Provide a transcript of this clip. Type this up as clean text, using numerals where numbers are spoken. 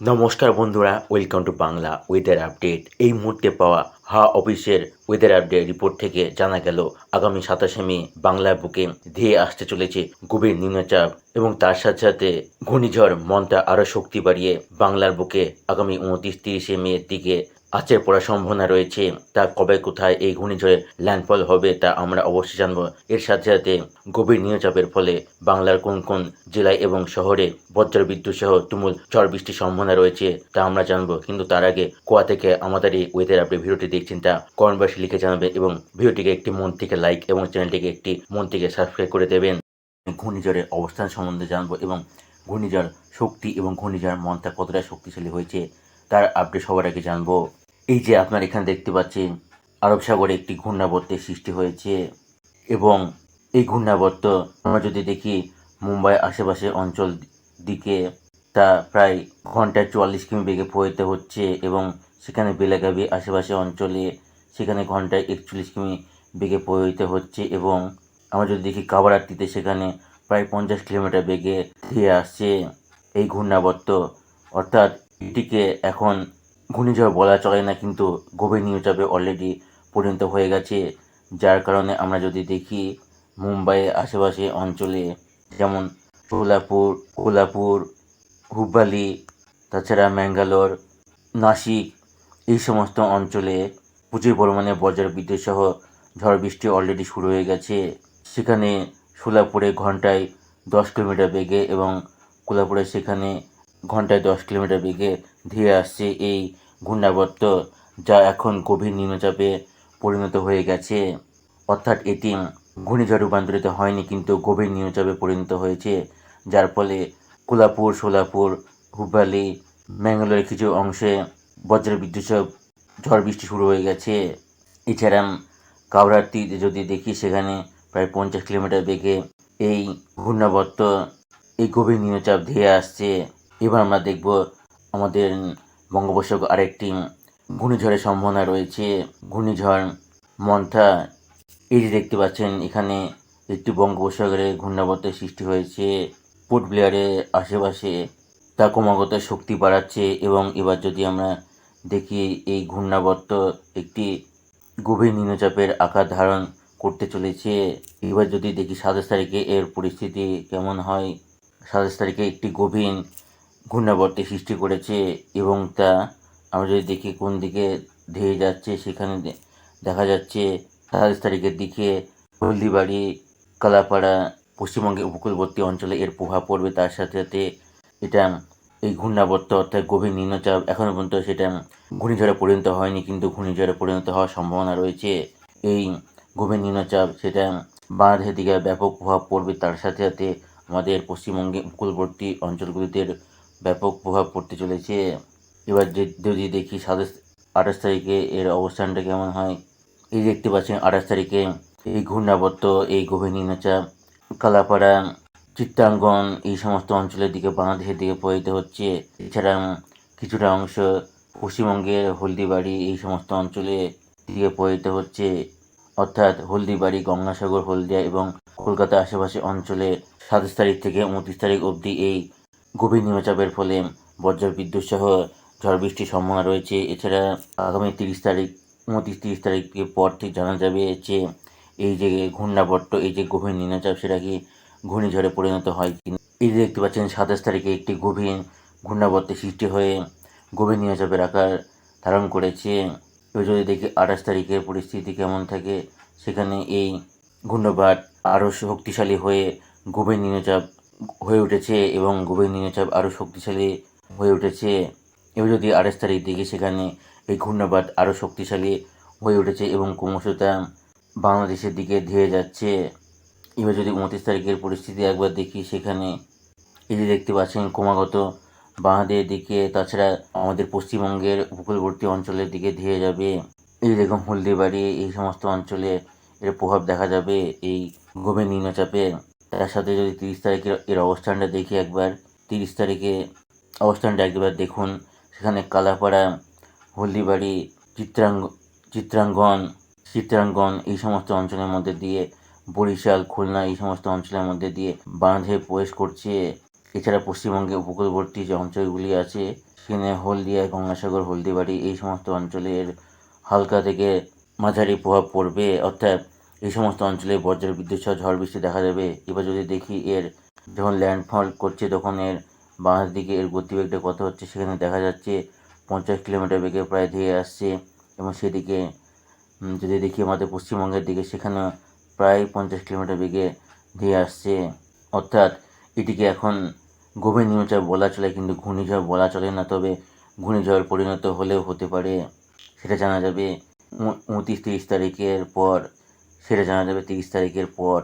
নমস্কার বন্ধুরা, welcome to Bangla weather update. এই মুহূর্তে পাওয়া হাওয়া অফিসের ওয়েদার আপডেট রিপোর্ট থেকে জানা গেল আগামী 27শে মে বাংলার বুকে ধেয়ে আসতে চলেছে গভীর নিম্নচাপ এবং তার সাথে সাথে ঘূর্ণিঝড় মন্তা আরও শক্তি বাড়িয়ে বাংলার বুকে আগামী 29-30 মের দিকে আছড়ে পড়ার সম্ভাবনা রয়েছে। তা কবে কোথায় এই ঘূর্ণিঝড়ের ল্যান্ডফল হবে তা আমরা অবশ্যই জানবো। এর সাথে সাথে গভীর নিম্নচাপের ফলে বাংলার কোন কোন জেলায় এবং শহরে বজ্রবিদ্যুৎ সহ তুমুল ঝড় বৃষ্টির সম্ভাবনা রয়েছে তা আমরা জানবো। কিন্তু তার আগে কোয়া থেকে আমাদের এই ওয়েদার আপডেট ভিডিওটি দেখছেন তা কমেন্ট বক্সে লিখে জানাবেন এবং ভিডিওটিকে একটি মন থেকে লাইক এবং চ্যানেলটিকে একটি মন থেকে সাবস্ক্রাইব করে দেবেন। ঘূর্ণিঝড়ের অবস্থান সম্বন্ধে জানবো এবং ঘূর্ণিঝড় শক্তি এবং ঘূর্ণিঝড় মন্থা কতটা শক্তিশালী হয়েছে তার আপডেট সবার আগে জানবো। এই যে আপনারা এখানে দেখতে পাচ্ছেন আরব সাগরে একটি ঘূর্ণাবর্তের সৃষ্টি হয়েছে এবং এই ঘূর্ণাবর্ত আমরা যদি দেখি মুম্বাই আশেপাশে অঞ্চল দিকে তা প্রায় ঘন্টায় 44 কিমি বেগে প্রবাহিত হচ্ছে এবং সেখানে বেলাগাভি আশেপাশে অঞ্চলে সেখানে ঘন্টায় 41 কিমি বেগে প্রবাহিত হচ্ছে এবং আমরা যদি দেখি কাবারাত্তিতে সেখানে প্রায় 50 কিলোমিটার বেগে ধেয়ে আসছে এই ঘূর্ণাবর্ত। অর্থাৎ এটিকে এখন ঘূর্ণিঝড় বলা চলে না, কিন্তু গভীর নিম্নচাপে অলরেডি পরিণত হয়ে গেছে। যার কারণে আমরা যদি দেখি মুম্বাইয়ের আশেপাশে অঞ্চলে যেমন কোলাপুর, হুব্বালি, তাছাড়া ম্যাঙ্গালোর, নাসিক এই সমস্ত অঞ্চলে প্রচুর পরিমাণে বজ্রবিদ্যুৎ সহ ঝড় বৃষ্টি অলরেডি শুরু হয়ে গেছে। সেখানে সোলাপুরে ঘন্টায় 10 কিলোমিটার বেগে এবং কোলাপুরে সেখানে ঘন্টায় 10 কিলোমিটার বেগে ধেয়ে আসছে এই ঘূর্ণাবর্ত, যা এখন গভীর নিম্নচাপে পরিণত হয়ে গেছে। অর্থাৎ এটি ঘূর্ণিঝড়ে রূপান্তরিত হয়নি, কিন্তু গভীর নিম্নচাপে পরিণত হয়েছে, যার ফলে কোলাপুর, সোলাপুর, হুব্বালি, ম্যাঙ্গালোরের কিছু অংশে বজ্রবিদ্যুৎ সহ ঝড় বৃষ্টি শুরু হয়ে গেছে। এছাড়া কাবরাত্তিতে যদি দেখি সেখানে প্রায় 50 কিলোমিটার বেগে এই ঘূর্ণাবর্ত এই গভীর নিম্নচাপ ধেয়ে আসছে। এবার আমরা দেখব আমাদের বঙ্গোপসাগরে আরেকটি ঘূর্ণিঝড়ের সম্ভাবনা রয়েছে, ঘূর্ণিঝড় মন্থা। এই যে দেখতে পাচ্ছেন এখানে একটি বঙ্গোপসাগরে ঘূর্ণাবর্তের সৃষ্টি হয়েছে পোর্ট ব্লেয়ারের আশেপাশে, তা ক্রমাগত শক্তি বাড়াচ্ছে এবং এবার যদি আমরা দেখি এই ঘূর্ণাবর্ত একটি গভীর নিম্নচাপের আকার ধারণ করতে চলেছে। এবার যদি দেখি 27 তারিখে এর পরিস্থিতি কেমন হয়। 27 তারিখে একটি গভীর ঘূর্ণাবর্তের সৃষ্টি করেছে এবং তা আমরা যদি দেখি কোন দিকে ধেয়ে যাচ্ছে, সেখানে দেখা যাচ্ছে 27 তারিখের দিকে হলদিবাড়ি, কালাপাড়া, পশ্চিমবঙ্গের উপকূলবর্তী অঞ্চলে এর প্রভাব পড়বে। তার সাথে সাথে এটা এই ঘূর্ণাবর্ত অর্থাৎ গভীর নিম্নচাপ এখনও পর্যন্ত সেটা ঘূর্ণিঝড়ে পরিণত হয়নি, কিন্তু ঘূর্ণিঝড়ে পরিণত হওয়ার সম্ভাবনা রয়েছে। এই গভীর নিম্নচাপ সেটা বাংলাদেশের দিকে ব্যাপক প্রভাব পড়বে, তার সাথে সাথে আমাদের পশ্চিমবঙ্গের উপকূলবর্তী অঞ্চলগুলিতে ব্যাপক প্রভাব পড়তে চলেছে। এবার যদি দেখি 28 তারিখে এর অবস্থানটা কেমন হয়। এই দেখতে পাচ্ছেন 28 তারিখে এই ঘূর্ণাবর্ত এই গভীর নিম্নচাপ কালাপাড়া, চিত্রাঙ্গন এই সমস্ত অঞ্চলের দিকে বাংলাদেশের দিকে প্রবাহিত হচ্ছে। এছাড়া কিছুটা অংশ পশ্চিমবঙ্গের হলদিবাড়ি এই সমস্ত অঞ্চলে দিকে প্রবাহিত হচ্ছে। অর্থাৎ হলদিবাড়ি, গঙ্গাসাগর, হলদিয়া এবং কলকাতা আশেপাশে অঞ্চলে 27 তারিখ থেকে 29 তারিখ অবধি এই গভীর নিম্নচাপের ফলে বজ্রবিদ্যুৎ সহ ঝড় বৃষ্টির সম্ভাবনা রয়েছে। এছাড়া আগামী 30 তারিখ, 29-30 তারিখের পর থেকে জানা যাবে যে এই যে ঘূর্ণাবর্ত এই যে গভীর নিম্নচাপ সেটা কি ঘূর্ণিঝড়ে পরিণত হয় কিনা। এই যে দেখতে পাচ্ছেন 27 তারিখে একটি গভীর ঘূর্ণাবর্তের সৃষ্টি হয়ে গভীর নিম্নচাপের আকার ধারণ করেছে। এবার যদি দেখি 28 তারিখের পরিস্থিতি কেমন থাকে, সেখানে এই ঘূর্ণবাট আরও শক্তিশালী হয়ে গভীর নিম্নচাপ হয়ে উঠেছে এবং গভীর নিম্নচাপ আরও শক্তিশালী হয়ে উঠেছে। এবার যদি 28 তারিখ দেখি সেখানে এই ঘূর্ণবাট আরও শক্তিশালী হয়ে উঠেছে এবং ক্রমশ তা বাংলাদেশের দিকে ধেয়ে যাচ্ছে। এবার যদি 29 তারিখের পরিস্থিতি একবার দেখি, সেখানে এই যে দেখতে পাচ্ছেন ক্রমাগত বাংলাদেশের দিকে, তাছাড়া আমাদের পশ্চিমবঙ্গের উপকূলবর্তী অঞ্চলের দিকে ধেয়ে যাবে। এই দেখুন হলদিবাড়ি এই সমস্ত অঞ্চলে এর প্রভাব দেখা যাবে এই গভীর নিম্নচাপে। তার সাথে যদি 30 তারিখের এর অবস্থানটা দেখি একবার, 30 তারিখে অবস্থানটা একবার দেখুন, সেখানে কালাপাড়া, হলদিবাড়ি, চিত্রাঙ্গন এই সমস্ত অঞ্চলের মধ্যে দিয়ে, বরিশাল, খুলনা এই সমস্ত অঞ্চলের মধ্যে দিয়ে বাংলাদেশে প্রবেশ করছে এছাড়া পশ্চিমবঙ্গে উপকূলবর্তী যে অঞ্চলগুলি আছে সেখানে হলদিয়া, গঙ্গাসাগর, হলদিবাড়ি এই সমস্ত অঞ্চলের হালকা থেকে মাঝারি প্রভাব পড়বে, অর্থাৎ এই সমস্ত অঞ্চলে বজ্র বিদ্যুৎ সহ ঝড় বৃষ্টি দেখা যাবে। এবার যদি দেখি এর যখন ল্যান্ডফল করছে তখন এর বাঁ দিকে এর গতিবেগটা কত হচ্ছে, সেখানে দেখা যাচ্ছে 50 কিলোমিটার বেগে প্রায় ধেয়ে আসছে। এবং সেদিকে যদি দেখি আমাদের পশ্চিমবঙ্গের দিকে, সেখানে প্রায় 50 কিলোমিটার বেগে ধেয়ে আসছে। অর্থাৎ এটিকে এখন গভীর নিম্নচাপ বলা চলে, কিন্তু ঘূর্ণিঝড় বলা চলে না। তবে ঘূর্ণিঝড় পরিণত হলেও হতে পারে, সেটা জানা যাবে 29-30 তারিখের পর। সেটা জানা যাবে 30 তারিখের পর।